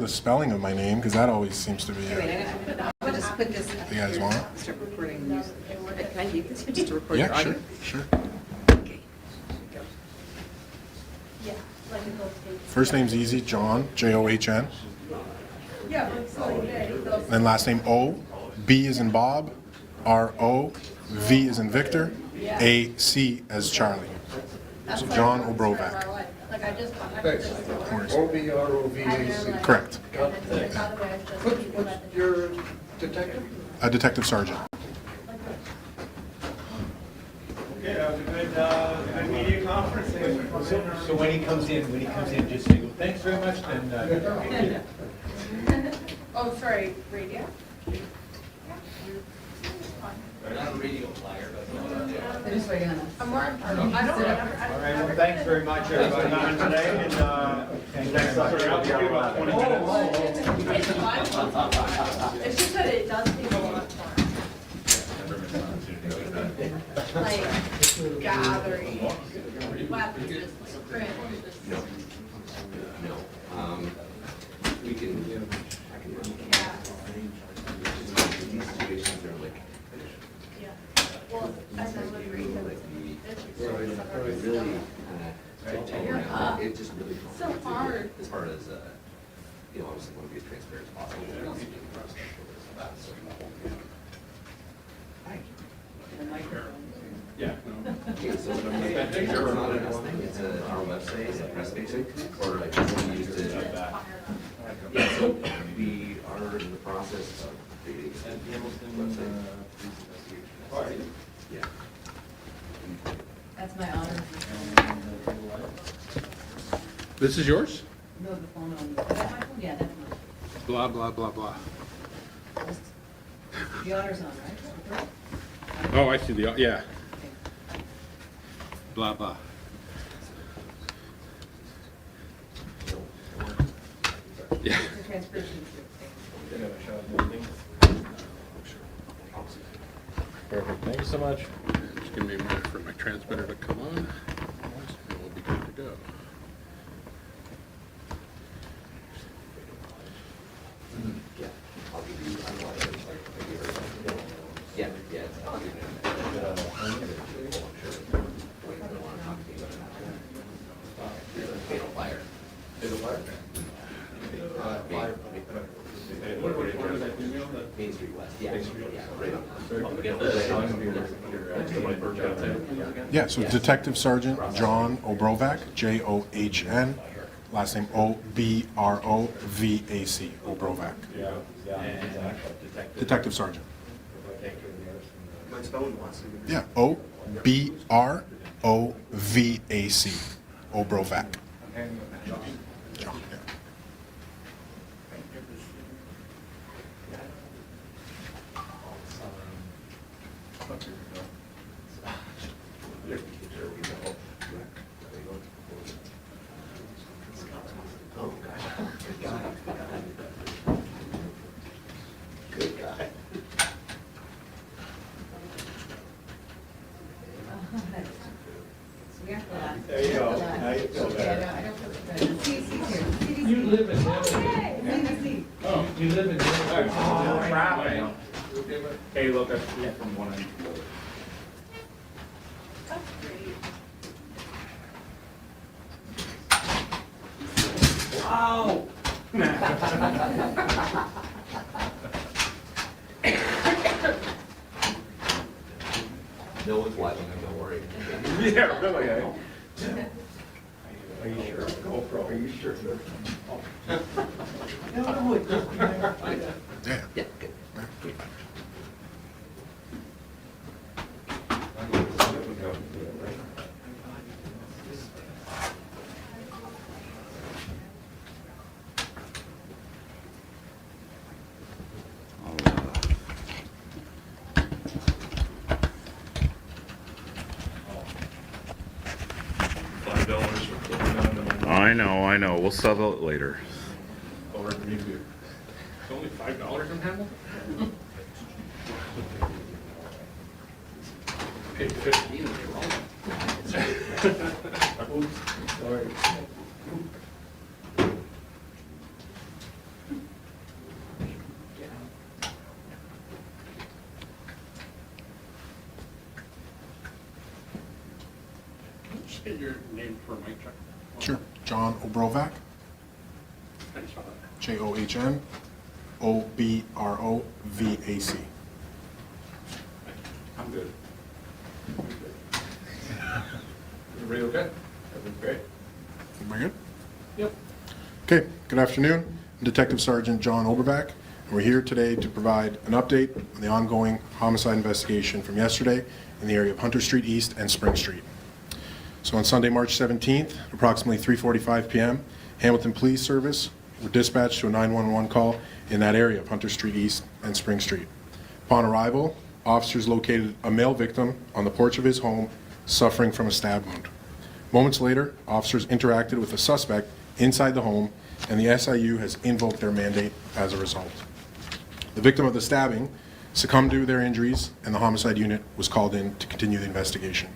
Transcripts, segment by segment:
the spelling of my name, because that always seems to be. Wait, I'll just put this. You guys want it? Start recording music. Can I leave this here just to record your Yeah, audio? sure. Okay. Yeah, like a little tape. First name's easy, John, John. Yeah, so those. Then last name O, B is in Bob, R-O, V is in Victor, A-C as Charlie. So John Obrovac. Like I just. Thanks. Of course. O-B-R-O-V-A-C. Correct. What's your detective? A detective sergeant. Okay, that was a good media conference. So when he comes in, just say, well, thanks very much, and, Oh, sorry, radio? not a radio flyer, but. Just so you know. I'm more, I don't. All right, well, thanks very much, everybody, on today, and next time. I'll give you about 20 minutes. It's just that it does take a lot more. Like gathering, weapons, print. We can, I can run these situations are like, Yeah. Well, I said with radio, it's really it just really. so hard. As far as, you know, obviously want to be as transparent as possible. but also being respectful of that. Yeah. Okay, so what I'm saying, it's not a us thing, it's our website, it's a press facing, or like we use to. Yeah, so we are in the process of creating a website. Yeah. That's my honor. This is yours? No, the phone on. Is that my phone? Yeah, that's mine. Blah, blah, blah, blah. The honor's on, right? Oh, I see the, yeah. Okay. Blah, blah. Yeah. It's a transcription. Perfect, thank you so much. Just give me a minute for my transmitter to come on, and we'll be good to go. Yeah, I'll give you, I'm not sure. Yeah, yeah. I'll give you. Fatal fire. Fatal fire? Main Street West, yeah. Yeah, right on. Yeah, so Detective Sergeant John Obrovac, John, last name O-B-R-O-V-A-C, Obrovac. Detective Sergeant. Yeah, O-B-R-O-V-A-C, Obrovac. John, yeah. Good guy. There you go. Now you feel better. You live in Oh, you live in traffic. Hey, look, I flew from one end to the other. That's great. Wow. No one's watching, don't worry. Yeah, really, eh? Are you sure? GoPro, are you sure? Yeah. Yeah, good. $5 for clicking on them. I know. We'll settle it later. Over to me too. It's only $5 in Hamilton? Paid 15. Oops, sorry. just get your name for mic check? Sure. John Obrovac, How do you spell that? JOHN OBROVAC. I'm good. Everybody okay? Everything's great? Everybody good? Yep. Okay, good afternoon. I'm Detective Sergeant John Oberback, and we're here today to provide an update on the ongoing homicide investigation from yesterday in the area of Hunter Street East and Spring Street. So on Sunday, March 17th, approximately 3:45 p.m., Hamilton Police Service were dispatched to a 911 call in that area of Hunter Street East and Spring Street. Upon arrival, officers located a male victim on the porch of his home suffering from a stab wound. Moments later, officers interacted with a suspect inside the home, and the SIU has invoked their mandate as a result. The victim of the stabbing succumbed to their injuries, and the homicide unit was called in to continue the investigation.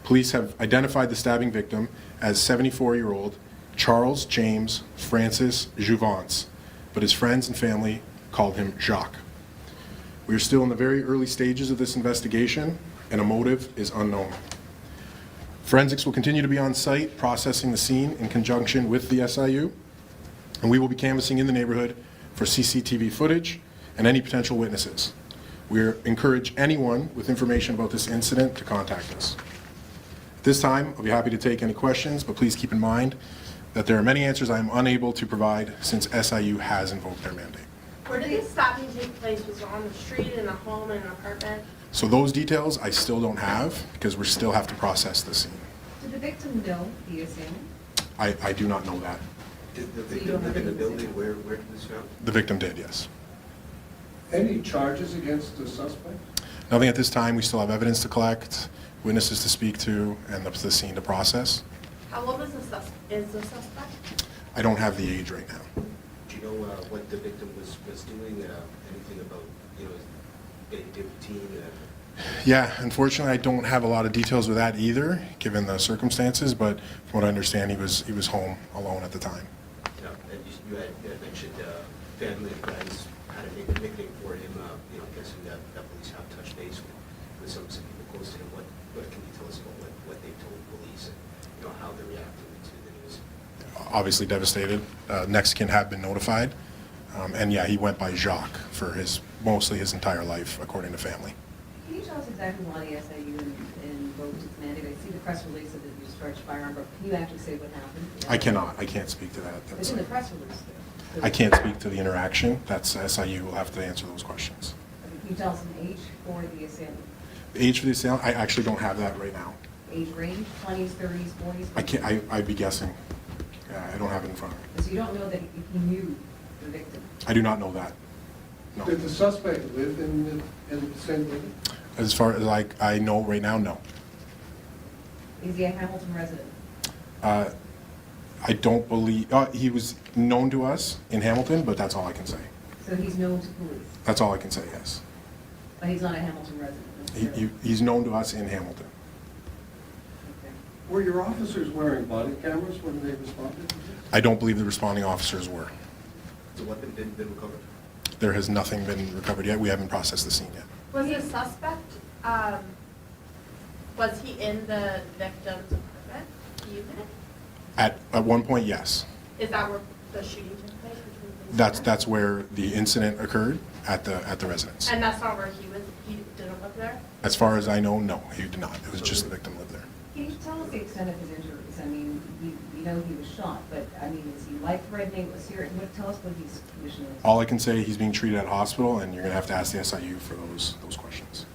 Police have identified the stabbing victim as 74-year-old Charles James Francis Jouvence, but his friends and family called him Jacques. We are still in the very early stages of this investigation, and a motive is unknown. Forensics will continue to be on site processing the scene in conjunction with the SIU, and we will be canvassing in the neighborhood for CCTV footage and any potential witnesses. We encourage anyone with information about this incident to contact us. At this time, I'll be happy to take any questions, but please keep in mind that there are many answers I am unable to provide since SIU has invoked their mandate. Where did the stabbing take place? Was it on the street, in a home, in an apartment? So those details I still don't have because we still have to process the scene. Did the victim know the assailant? I do not know that. Did the So you don't victim live in the have building anything? where it was found? The victim did, yes. Any charges against the suspect? Nothing at this time. We still have evidence to collect, witnesses to speak to, and the scene to process. How old is the suspect? I don't have the age right now. Do you know what the victim was doing? Anything about, his day-to-day routine? Yeah, unfortunately, I don't have a lot of details with that either, given the circumstances, but from what I understand, he was home alone at the time. And you had mentioned family and friends had a nickname for him. Guessing that police have touched base with some people close to him. What can you tell us about what they told police and how they're reacting to the news? Obviously devastated. Next kin have been notified. And yeah, he went by Jacques for mostly his entire life, according to family. Can you tell us exactly why the SIU invoked its mandate? I see the press release of the discharged firearm, but can you actually say what happened? I cannot. I can't speak to that. It's in the press release, though. So I can't speak to the interaction. That's SIU will have to answer those questions. Can you tell us an age for the assailant? The age for the assailant, I actually don't have that right now. Age range, 20s, 30s, 40s? I can't. I'd be guessing. I don't have it in front of me. So you don't know that he knew the victim? I do not know that. No. Did the suspect live in the same building? As far as I know right now, no. Is he a Hamilton resident? I don't believe he was known to us in Hamilton, but that's all I can say. So he's known to police, That's all I can say. Yes, but he's not a Hamilton resident necessarily? he's known to us in Hamilton. Okay. Were your officers wearing body cameras when they responded to this? I don't believe the responding officers were. Has a weapon been recovered? There has nothing been recovered yet. We haven't processed the scene yet. Was the suspect, was he in the victim's apartment unit? At one point, yes. Is that where the shooting took place? between police and That's where the incident occurred at the residence. And that's not where he was, he didn't live there? As far as I know, no, he did not. It was just the victim lived there. Can you tell us the extent of his injuries? I mean, you know he was shot, but I mean, is he life-threatening? Tell us what his condition is. All I can say, he's being treated at hospital, and you're going to have to ask the SIU for those questions.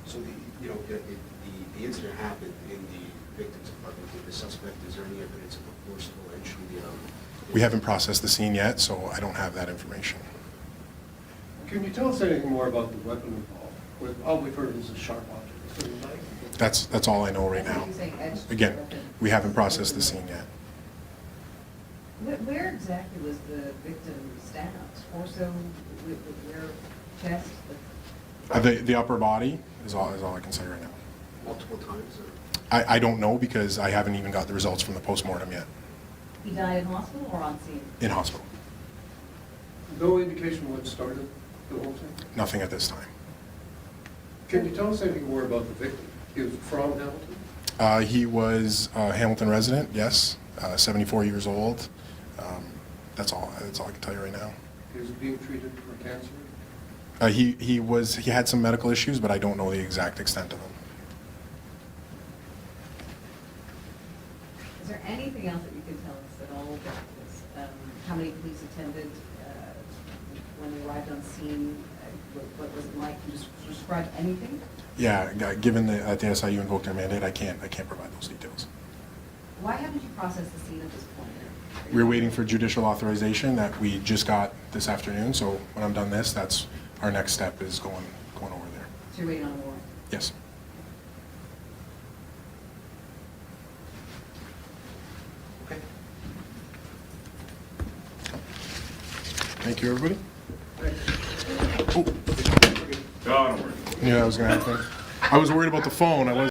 So the incident happened in the victim's apartment with the suspect. Is there any evidence of a forcible entry? We haven't processed the scene yet, so I don't have that information. Can you tell us anything more about the weapon involved? All we've heard is a sharp object. Is it a knife? That's all I know right That's now. what you're saying, edged Again, weapon. we haven't processed the scene yet. Where exactly was the victim stabbed? Torso, where, chest? The upper body is all I can say right now. Multiple times? Or? I don't know because I haven't even got the results from the postmortem yet. He died in hospital or on scene? In hospital. No indication what started the whole thing? Nothing at this time. Can you tell us anything more about the victim? He was from Hamilton? He was a Hamilton resident, yes, 74 years old. That's all I can tell you right now. Is he being treated for cancer? He had some medical issues, but I don't know the exact extent of them. Is there anything else that you can tell us at all about this? How many police attended when they arrived on scene? What was it like? Can you just describe anything? Yeah, given that the SIU invoked their mandate, I can't provide those details. Why haven't you processed the scene at this point? We're waiting for judicial authorization that we just got this afternoon, so when I'm done this, that's our next step is going over there. So you're waiting on a warrant? Yes. Okay. Thank you, everybody. Oh, No, don't worry. yeah, I was gonna have to. I was worried about the phone. I wasn't.